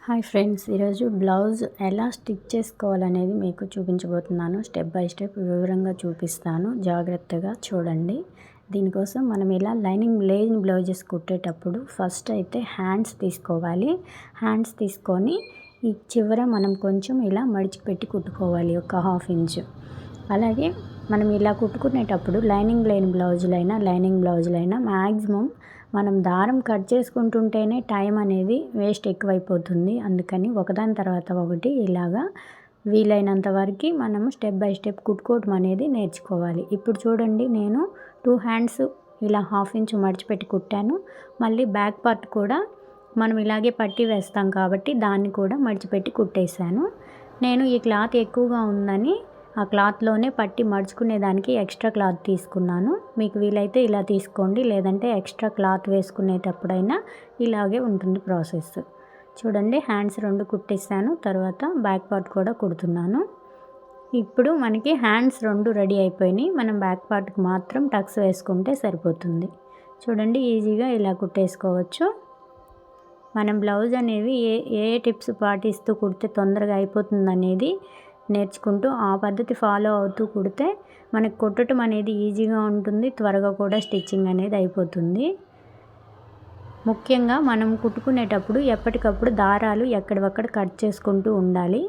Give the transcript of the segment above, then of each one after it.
Hi friends, ఈరోజు blouse ఎలా stitch చేసుకోవాలనేది మీకు చూపించబోతున్నాను. స్టెప్ బై స్టెప్ వివరంగా చూపిస్తాను, జాగ్రత్తగా చూడండి. దీనికోసం మనం ఇలా లైనింగ్ లేని బ్లౌజెస్ కుట్టేటప్పుడు ఫస్ట్ అయితే హ్యాండ్స్ తీసుకోవాలి. హ్యాండ్స్ తీసుకొని ఈ చివర మనం కొంచెం ఇలా మడిచిపెట్టి కుట్టుకోవాలి, ఒక 1/2 ఇంచు. అలాగే మనం ఇలా కుట్టుకునేటప్పుడు లైనింగ్ లేని బ్లౌజులైనా లైనింగ్ బ్లౌజులైనా మ్యాక్సిమం మనం దారం కట్ చేసుకుంటుంటేనే టైం అనేది వేస్ట్ ఎక్కువైపోతుంది. అందుకని ఒకదాని తర్వాత ఒకటి ఇలాగా వీలైనంత వరకు మనము స్టెప్ బై స్టెప్ కుట్టుకోవడం అనేది నేర్చుకోవాలి. ఇప్పుడు చూడండి, నేను 2 హ్యాండ్స్ ఇలా 1/2 ఇంచు మడిచిపెట్టి కుట్టాను. మళ్ళీ బ్యాక్ పార్ట్ కూడా మనం ఇలాగే పట్టి వేస్తాం కాబట్టి దాన్ని కూడా మడిచిపెట్టి కుట్టేశాను. నేను ఈ క్లాత్ ఎక్కువగా ఉందని ఆ క్లాత్లోనే పట్టి మడుచుకునేదానికి ఎక్స్ట్రా క్లాత్ తీసుకున్నాను. మీకు వీలైతే ఇలా తీసుకోండి, లేదంటే ఎక్స్ట్రా క్లాత్ వేసుకునేటప్పుడైనా ఇలాగే ఉంటుంది ప్రాసెస్. చూడండి, హ్యాండ్స్ 2 కుట్టేసాను. తర్వాత బ్యాక్ పార్ట్ కూడా కుడుతున్నాను. ఇప్పుడు మనకి హ్యాండ్స్ 2 రెడీ అయిపోయినాయి. మనం బ్యాక్ పార్ట్కి మాత్రం టక్స్ వేసుకుంటే సరిపోతుంది. చూడండి, ఈజీగా ఇలా కుట్టేసుకోవచ్చు. మనం బ్లౌజ్ అనేవి ఏ టిప్స్ పాటిస్తూ కుడితే తొందరగా అయిపోతుంది అనేది నేర్చుకుంటూ ఆ పద్ధతి ఫాలో అవుతూ కుడితే మనకు కుట్టడం అనేది ఈజీగా ఉంటుంది, త్వరగా కూడా స్టిచ్చింగ్ అనేది అయిపోతుంది. ముఖ్యంగా మనం కుట్టుకునేటప్పుడు ఎప్పటికప్పుడు దారాలు ఎక్కడివక్కడ కట్ చేసుకుంటూ ఉండాలి.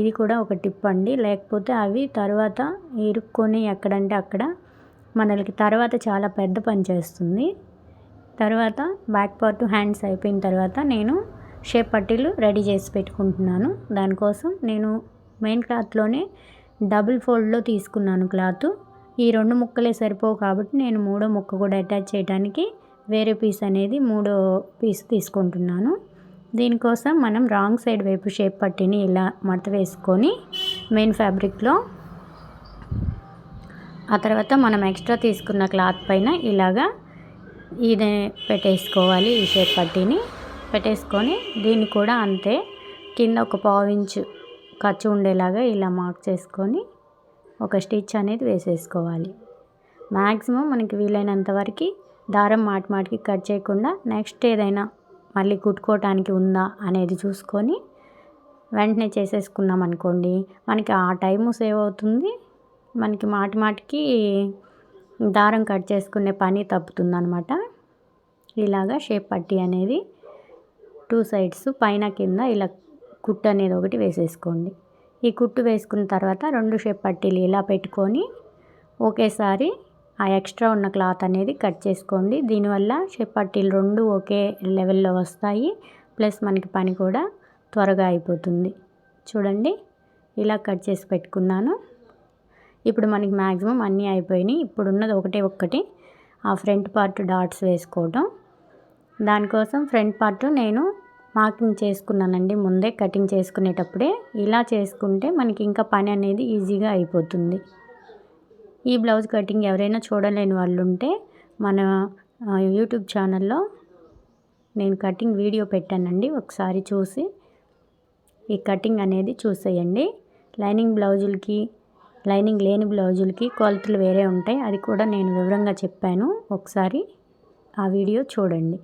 ఇది కూడా ఒక టిప్ అండి. లేకపోతే అవి తర్వాత ఇరుక్కొని ఎక్కడంటే అక్కడ మనకి తర్వాత చాలా పెద్ద పని చేస్తుంది. తర్వాత బ్యాక్ పార్ట్ హ్యాండ్స్ అయిపోయిన తర్వాత నేను షేప్ పట్టీలు రెడీ చేసి పెట్టుకుంటున్నాను. దానికోసం నేను మెయిన్ క్లాత్లోనే డబుల్ ఫోల్డ్లో తీసుకున్నాను క్లాత్. ఈ 2 ముక్కలే సరిపోవు కాబట్టి నేను 3వ ముక్క కూడా అటాచ్ చేయడానికి వేరే పీస్ అనేది 3వ పీస్ తీసుకుంటున్నాను. దీనికోసం మనం రాంగ్ సైడ్ వైపు షేప్ పట్టీని ఇలా మడత వేసుకొని మెయిన్ ఫ్యాబ్రిక్లో, ఆ తర్వాత మనం ఎక్స్ట్రా తీసుకున్న క్లాత్ పైన ఇలాగా ఇదే పెట్టేసుకోవాలి. ఈ షేప్ పట్టీని పెట్టేసుకొని దీన్ని కూడా అంతే కింద ఒక 1/2 ఇంచు ఖర్చు ఉండేలాగా ఇలా మార్క్ చేసుకొని ఒక స్టిచ్ అనేది వేసేసుకోవాలి. మ్యాక్సిమం మనకి వీలైనంత వరకు దారం మాటికి కట్ చేయకుండా నెక్స్ట్ ఏదైనా మళ్ళీ కుట్టుకోవటానికి ఉందా అనేది చూసుకొని వెంటనే చేసేసుకున్నాం అనుకోండి, మనకి ఆ టైము సేవ్ అవుతుంది. మనకి మాటికి దారం కట్ చేసుకునే పని తప్పుతుంది అనమాట. ఇలాగా షేప్ పట్టీ అనేది 2 సైడ్స్ పైన కింద ఇలా కుట్టు అనేది ఒకటి వేసేసుకోండి. ఈ కుట్టు వేసుకున్న తర్వాత 2 షేప్ పట్టీలు ఇలా పెట్టుకొని ఒకేసారి ఆ ఎక్స్ట్రా ఉన్న క్లాత్ అనేది కట్ చేసుకోండి. దీనివల్ల షేప్ పట్టీలు 2 ఒకే లెవెల్లో వస్తాయి. ప్లస్ మనకి పని కూడా త్వరగా అయిపోతుంది. చూడండి, ఇలా కట్ చేసి పెట్టుకున్నాను. ఇప్పుడు మనకి మ్యాక్సిమం అన్నీ అయిపోయినాయి. ఇప్పుడు ఉన్నది ఒకటి ఆ ఫ్రంట్ పార్ట్ డాట్స్ వేసుకోవడం. దానికోసం ఫ్రంట్ పార్ట్ నేను మార్కింగ్ చేసుకున్నానండి ముందే, కటింగ్ చేసుకునేటప్పుడే. ఇలా చేసుకుంటే మనకి ఇంకా పని అనేది ఈజీగా అయిపోతుంది. ఈ బ్లౌజ్ కటింగ్ ఎవరైనా చూడలేని వాళ్ళు ఉంటే మన యూట్యూబ్ ఛానల్లో నేను కటింగ్ వీడియో పెట్టానండి, ఒకసారి చూసి ఈ కటింగ్ అనేది చూసేయండి. లైనింగ్ బ్లౌజులకి లైనింగ్ లేని బ్లౌజులకి కొలతలు వేరే ఉంటాయి, అది కూడా నేను వివరంగా చెప్పాను. ఒకసారి ఆ వీడియో చూడండి.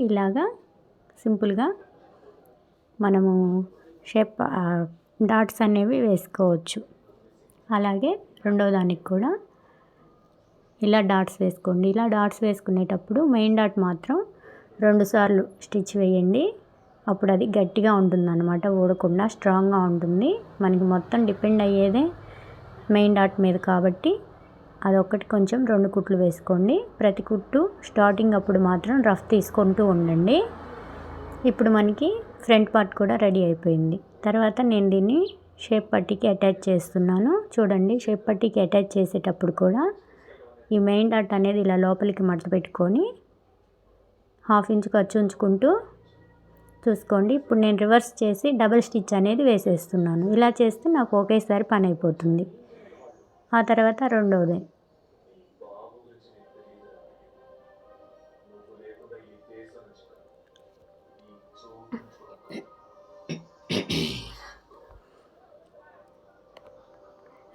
ఇలాగా సింపుల్గా మనము షేప్ డాట్స్ అనేవి వేసుకోవచ్చు. అలాగే రెండో దానికి కూడా ఇలా డాట్స్ వేసుకోండి. ఇలా డాట్స్ వేసుకునేటప్పుడు మెయిన్ డాట్ మాత్రం 2 సార్లు స్టిచ్ వేయండి. అప్పుడు అది గట్టిగా ఉంటుందన్నమాట, ఊడకుండా స్ట్రాంగ్గా ఉంటుంది. మనకి మొత్తం డిపెండ్ అయ్యేదే మెయిన్ డాట్ మీద కాబట్టి అదొక్కటి కొంచెం 2 కుట్లు వేసుకోండి. ప్రతి కుట్టు స్టార్టింగ్ అప్పుడు మాత్రం రఫ్ తీసుకుంటూ ఉండండి. ఇప్పుడు మనకి ఫ్రంట్ పార్ట్ కూడా రెడీ అయిపోయింది. తర్వాత నేను దీన్ని షేప్ పట్టీకి అటాచ్ చేస్తున్నాను. చూడండి, షేప్ పట్టీకి అటాచ్ చేసేటప్పుడు కూడా ఈ మెయిన్ డాట్ అనేది ఇలా లోపలికి మడత పెట్టుకొని 1/2 ఇంచు ఖర్చు ఉంచుకుంటూ చూసుకోండి. ఇప్పుడు నేను రివర్స్ చేసి డబుల్ స్టిచ్ అనేది వేసేస్తున్నాను. ఇలా చేస్తే నాకు ఒకేసారి పని అయిపోతుంది. ఆ తర్వాత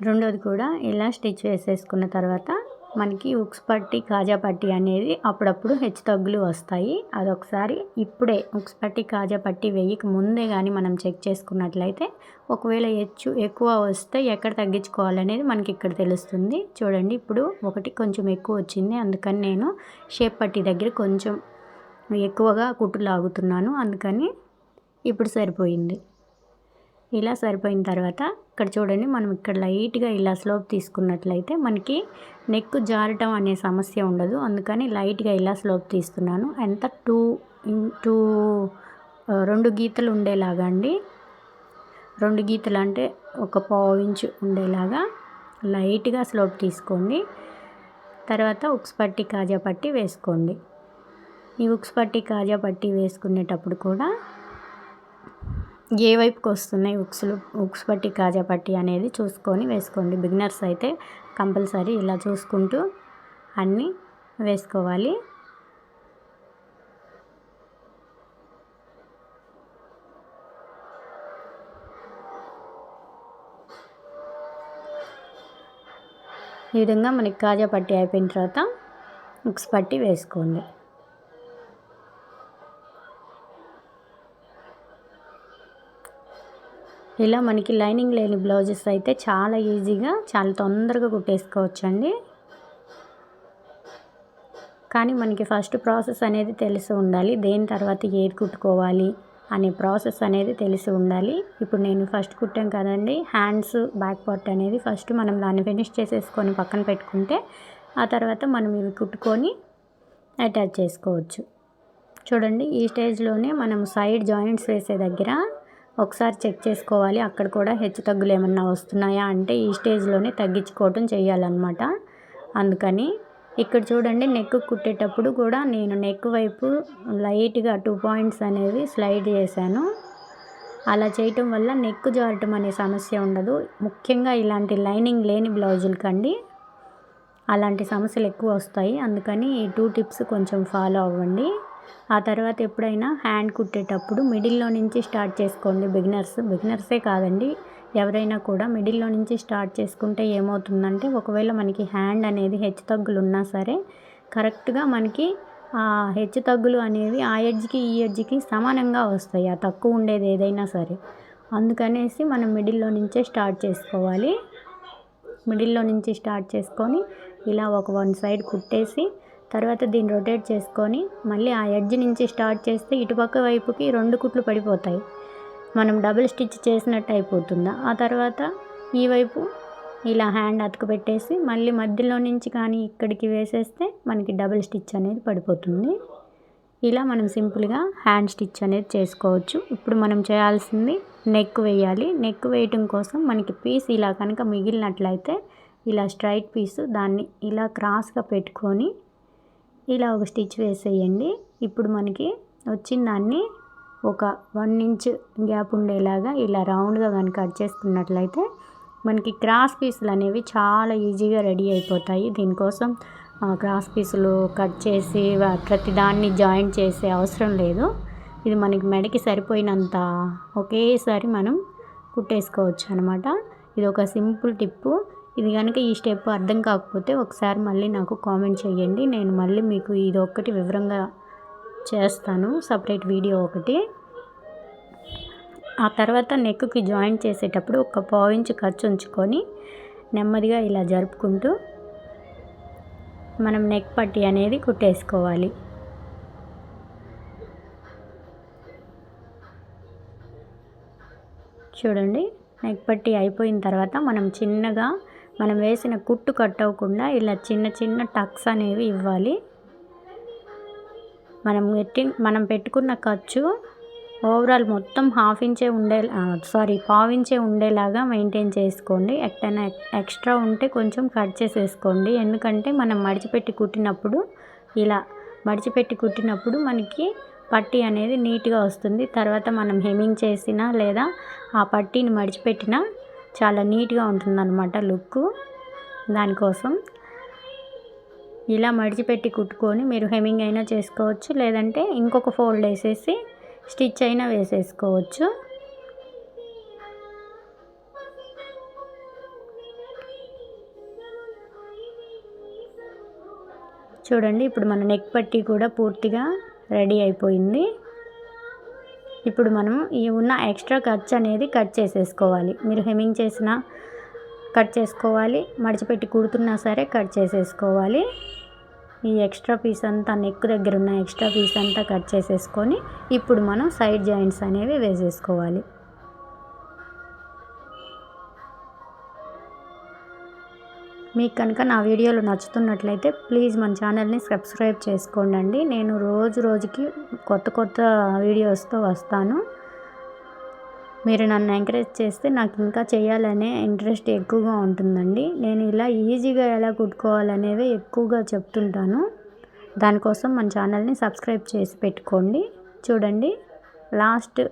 రెండోది కూడా ఇలా స్టిచ్ వేసేసుకున్న తర్వాత మనకి ఉక్స్ పట్టి కాజా పట్టి అనేది అప్పుడప్పుడు హెచ్చు తగ్గులు వస్తాయి. అదొకసారి ఇప్పుడే ఉక్స్ పట్టి కాజా పట్టి వేయక ముందే కానీ మనం చెక్ చేసుకున్నట్లయితే ఒకవేళ ఎక్కువ వస్తే ఎక్కడ తగ్గించుకోవాలనేది మనకి ఇక్కడ తెలుస్తుంది. చూడండి, ఇప్పుడు ఒకటి కొంచెం ఎక్కువ వచ్చింది, అందుకని నేను షేప్ పట్టి దగ్గర కొంచెం ఎక్కువగా కుట్టు లాగుతున్నాను. అందుకని ఇప్పుడు సరిపోయింది. ఇలా సరిపోయిన తర్వాత ఇక్కడ చూడండి, మనం ఇక్కడ లైట్గా ఇలా స్లోప్ తీసుకున్నట్లయితే మనకి నెక్ జారటం అనే సమస్య ఉండదు. అందుకని లైట్గా ఇలా స్లోప్ తీస్తున్నాను. ఎంత 2 గీతలు ఉండేలాగా అండి. 2 గీతలు అంటే ఒక పావు ఇంచు ఉండేలాగా లైట్గా స్లోప్ తీసుకోండి. తర్వాత ఉక్స్ పట్టి కాజా పట్టి వేసుకోండి. ఈ ఉక్స్ పట్టి కాజా పట్టి వేసుకునేటప్పుడు కూడా ఏ వైపుకి వస్తున్నాయి ఉక్స్ పట్టి కాజా పట్టి అనేది చూసుకొని వేసుకోండి. బిగినర్స్ అయితే కంపల్సరీ ఇలా చూసుకుంటూ అన్నీ వేసుకోవాలి. ఈ విధంగా మనకి కాజా పట్టి అయిపోయిన తర్వాత ఉక్స్ పట్టి వేసుకోండి. ఇలా మనకి లైనింగ్ లేని బ్లౌజెస్ అయితే చాలా ఈజీగా చాలా తొందరగా కుట్టేసుకోవచ్చండి. కానీ మనకి ఫస్ట్ ప్రాసెస్ అనేది తెలిసి ఉండాలి. దేని తర్వాత ఏది కుట్టుకోవాలి అనే ప్రాసెస్ అనేది తెలిసి ఉండాలి. ఇప్పుడు నేను ఫస్ట్ కుట్టాం కదండి, హ్యాండ్స్ బ్యాక్ పార్ట్ అనేది ఫస్ట్ మనం దాన్ని ఫినిష్ చేసేసుకొని పక్కన పెట్టుకుంటే ఆ తర్వాత మనం ఇవి కుట్టుకొని అటాచ్ చేసుకోవచ్చు. చూడండి, ఈ స్టేజ్లోనే మనం సైడ్ జాయింట్స్ వేసే దగ్గర ఒకసారి చెక్ చేసుకోవాలి. అక్కడ కూడా హెచ్చు తగ్గులు ఏమన్నా వస్తున్నాయా అంటే ఈ స్టేజ్లోనే తగ్గించుకోవటం చేయాలన్నమాట. అందుకని ఇక్కడ చూడండి, నెక్ కుట్టేటప్పుడు కూడా నేను నెక్ వైపు లైట్గా 2 పాయింట్స్ అనేవి స్లైడ్ చేశాను. అలా చేయటం వల్ల నెక్ జారటం అనే సమస్య ఉండదు. ముఖ్యంగా ఇలాంటి లైనింగ్ లేని బ్లౌజులకండి అలాంటి సమస్యలు ఎక్కువ వస్తాయి. అందుకని ఈ 2 టిప్స్ కొంచెం ఫాలో అవ్వండి. ఆ తర్వాత ఎప్పుడైనా హ్యాండ్ కుట్టేటప్పుడు మిడిల్లో నుంచి స్టార్ట్ చేసుకోండి. బిగినర్సే కాదండి, ఎవరైనా కూడా మిడిల్లో నుంచి స్టార్ట్ చేసుకుంటే ఏమవుతుందంటే ఒకవేళ మనకి హ్యాండ్ అనేది హెచ్చు తగ్గులు ఉన్నా సరే కరెక్ట్గా మనకి ఆ హెచ్చు తగ్గులు అనేవి ఆ ఎడ్జ్కి ఈ ఎడ్జ్కి సమానంగా వస్తాయి, ఆ తక్కువ ఉండేది ఏదైనా సరే. అందుకనేసి మనం మిడిల్లో నుంచే స్టార్ట్ చేసుకోవాలి. మిడిల్లో నుంచి స్టార్ట్ చేసుకొని ఇలా ఒక 1 సైడ్ కుట్టేసి తర్వాత దీన్ని రొటేట్ చేసుకొని మళ్ళీ ఆ ఎడ్జ్ నుంచి స్టార్ట్ చేస్తే ఇటుపక్క వైపుకి 2 కుట్లు పడిపోతాయి. మనం డబుల్ స్టిచ్ చేసినట్టు అయిపోతుంది. ఆ తర్వాత ఈ వైపు ఇలా హ్యాండ్ అతకబెట్టేసి మళ్ళీ మధ్యలో నుంచి కానీ ఇక్కడికి వేసేస్తే మనకి డబుల్ స్టిచ్ అనేది పడిపోతుంది. ఇలా మనం సింపుల్గా హ్యాండ్ స్టిచ్ అనేది చేసుకోవచ్చు. ఇప్పుడు మనం చేయాల్సింది నెక్ వేయాలి. నెక్ వేయటం కోసం మనకి పీస్ ఇలా కనుక మిగిలినట్లయితే ఇలా స్ట్రైట్ పీసు దాన్ని ఇలా క్రాస్గా పెట్టుకొని ఇలా ఒక స్టిచ్ వేసేయండి. ఇప్పుడు మనకి వచ్చిన దాన్ని ఒక 1 ఇంచ్ గ్యాప్ ఉండేలాగా ఇలా రౌండ్గా కానీ కట్ చేసుకున్నట్లయితే మనకి క్రాస్ పీసులు అనేవి చాలా ఈజీగా రెడీ అయిపోతాయి. దీనికోసం క్రాస్ పీసులు కట్ చేసి ప్రతి దాన్ని జాయింట్ చేసే అవసరం లేదు. ఇది మనకి మెడకి సరిపోయినంత ఒకేసారి మనం కుట్టేసుకోవచ్చు అనమాట. ఇది ఒక సింపుల్ టిప్పు. ఇది కనుక ఈ స్టెప్ అర్థం కాకపోతే ఒకసారి మళ్ళీ నాకు కామెంట్ చేయండి. నేను మళ్ళీ మీకు ఇది ఒక్కటి వివరంగా చేస్తాను, సపరేట్ వీడియో ఒకటి. ఆ తర్వాత నెక్కి జాయింట్ చేసేటప్పుడు ఒక పావు ఇంచు ఖర్చు ఉంచుకొని నెమ్మదిగా ఇలా జరుపుకుంటూ మనం నెక్ పట్టి అనేది కుట్టేసుకోవాలి. చూడండి, నెక్ పట్టి అయిపోయిన తర్వాత మనం చిన్నగా మనం వేసిన కుట్టు కట్ అవ్వకుండా ఇలా చిన్న చిన్న టక్స్ అనేవి ఇవ్వాలి. మనం పెట్టుకున్న ఖర్చు ఓవరాల్ మొత్తం పావు ఇంచే ఉండేలాగా మెయింటైన్ చేసుకోండి. ఎక్కడైనా ఎక్స్ట్రా ఉంటే కొంచెం కట్ చేసేసుకోండి. ఎందుకంటే మనం మడిచిపెట్టి కుట్టినప్పుడు ఇలా మడిచిపెట్టి కుట్టినప్పుడు మనకి పట్టీ అనేది నీట్గా వస్తుంది. తర్వాత మనం హెమ్మింగ్ చేసినా లేదా ఆ పట్టీని మడిచిపెట్టినా చాలా నీట్గా ఉంటుందన్నమాట లుక్. దానికోసం ఇలా మడిచిపెట్టి కుట్టుకొని మీరు హెమ్మింగ్ అయినా చేసుకోవచ్చు, లేదంటే ఇంకొక ఫోల్డ్ వేసేసి స్టిచ్ అయినా వేసేసుకోవచ్చు. చూడండి ఇప్పుడు మన నెక్ పట్టీ కూడా పూర్తిగా రెడీ అయిపోయింది. ఇప్పుడు మనం ఈ ఉన్న ఎక్స్ట్రా ఖర్చు అనేది కట్ చేసేసుకోవాలి. మీరు హెమ్మింగ్ చేసినా కట్ చేసుకోవాలి, మడిచిపెట్టి కుడుతున్నా సరే కట్ చేసేసుకోవాలి. ఈ ఎక్స్ట్రా పీస్ అంతా నెక్ దగ్గర ఉన్న ఎక్స్ట్రా పీస్ అంతా కట్ చేసేసుకొని ఇప్పుడు మనం సైడ్ జాయింట్స్ అనేవి వేసేసుకోవాలి. మీకు కనుక నా వీడియోలు నచ్చుతున్నట్లయితే ప్లీజ్ మన ఛానల్ని సబ్స్క్రైబ్ చేసుకోండి. నేను రోజుకి కొత్త వీడియోస్తో వస్తాను. మీరు నన్ను ఎంకరేజ్ చేస్తే నాకు ఇంకా చేయాలనే ఇంట్రెస్ట్ ఎక్కువగా ఉంటుందండి. నేను ఇలా ఈజీగా ఎలా కుట్టుకోవాలనేవి ఎక్కువగా చెప్తుంటాను. దానికోసం మన ఛానల్ని సబ్స్క్రైబ్ చేసి పెట్టుకోండి. చూడండి లాస్ట్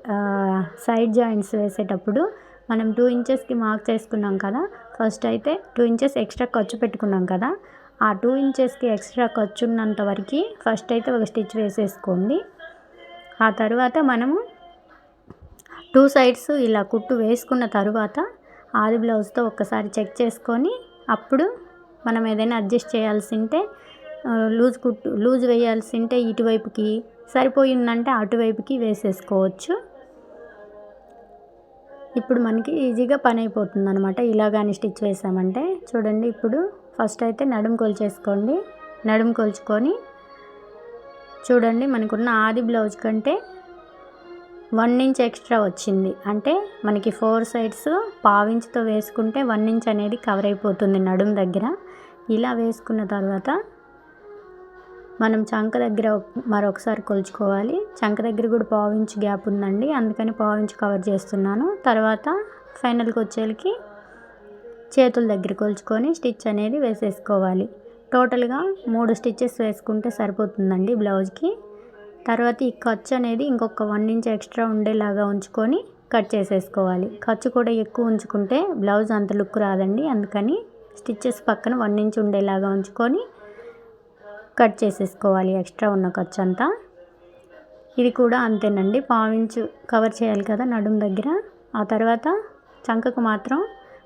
సైడ్ జాయింట్స్ వేసేటప్పుడు మనం 2 ఇంచెస్కి మార్క్ చేసుకున్నాం కదా. ఫస్ట్ అయితే 2 ఇంచెస్ ఎక్స్ట్రా ఖర్చు పెట్టుకున్నాం కదా. ఆ 2 ఇంచెస్కి ఎక్స్ట్రా ఖర్చు ఉన్నంత వరకు ఫస్ట్ అయితే ఒక స్టిచ్ వేసేసుకోండి. ఆ తర్వాత మనము 2 సైడ్స్ ఇలా కుట్టు వేసుకున్న తర్వాత ఆది బ్లౌజ్తో ఒక్కసారి చెక్ చేసుకొని అప్పుడు మనం ఏదైనా అడ్జస్ట్ చేయాల్సి ఉంటే లూజ్ వేయాల్సి ఉంటే ఇటువైపుకి, సరిపోయిందంటే అటువైపుకి వేసేసుకోవచ్చు. ఇప్పుడు మనకి ఈజీగా పని అయిపోతుంది అనమాట. ఇలా కానీ స్టిచ్ వేసామంటే. చూడండి ఇప్పుడు ఫస్ట్ అయితే నడుము కొలిచేసుకోండి. నడుము కొలుచుకొని చూడండి మనకున్న ఆది బ్లౌజ్ కంటే 1 ఇంచ్ ఎక్స్ట్రా వచ్చింది. అంటే మనకి 4 సైడ్స్ పావించుతో వేసుకుంటే 1 ఇంచ్ అనేది కవర్ అయిపోతుంది నడుము దగ్గర. ఇలా వేసుకున్న తర్వాత మనం చంక దగ్గర మరొకసారి కొలుచుకోవాలి. చంక దగ్గర కూడా పావించు గ్యాప్ ఉందండి, అందుకని పావించు కవర్ చేస్తున్నాను. తర్వాత ఫైనల్కి వచ్చేకి చేతుల దగ్గర కొలుచుకొని స్టిచ్ అనేది వేసేసుకోవాలి. టోటల్గా 3 స్టిచ్చెస్ వేసుకుంటే సరిపోతుందండి బ్లౌజ్కి. తర్వాత ఈ ఖర్చు అనేది ఇంకొక 1 ఇంచ్ ఎక్స్ట్రా ఉండేలాగా ఉంచుకొని కట్ చేసేసుకోవాలి. ఖర్చు కూడా ఎక్కువ ఉంచుకుంటే బ్లౌజ్ అంత లుక్ రాదండి, అందుకని స్టిచ్చెస్ పక్కన 1 ఇంచ్ ఉండేలాగా ఉంచుకొని కట్ చేసేసుకోవాలి ఎక్స్ట్రా ఉన్న ఖర్చు అంతా. ఇది కూడా అంతేనండి, పావించు కవర్ చేయాలి కదా నడుము దగ్గర. ఆ తర్వాత చంకకు మాత్రం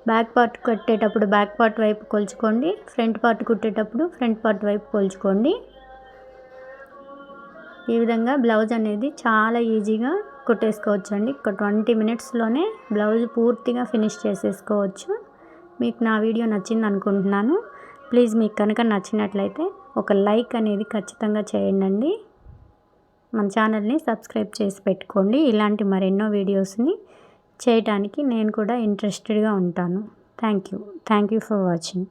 బ్యాక్ పార్ట్ కట్టేటప్పుడు బ్యాక్ పార్ట్ వైపు కొలుచుకోండి, ఫ్రంట్ పార్ట్ కుట్టేటప్పుడు ఫ్రంట్ పార్ట్ వైపు కొలుచుకోండి. ఈ విధంగా బ్లౌజ్ అనేది చాలా ఈజీగా కుట్టేసుకోవచ్చు అండి. ఒక 20 మినిట్స్లోనే బ్లౌజ్ పూర్తిగా ఫినిష్ చేసేసుకోవచ్చు. మీకు నా వీడియో నచ్చింది అనుకుంటున్నాను. ప్లీజ్ మీకు కనుక నచ్చినట్లయితే ఒక లైక్ అనేది ఖచ్చితంగా చేయండి. మన ఛానల్ని సబ్స్క్రైబ్ చేసి పెట్టుకోండి. ఇలాంటి మరెన్నో వీడియోస్ని చేయడానికి నేను కూడా ఇంట్రెస్టెడ్గా ఉంటాను. Thank you for watching.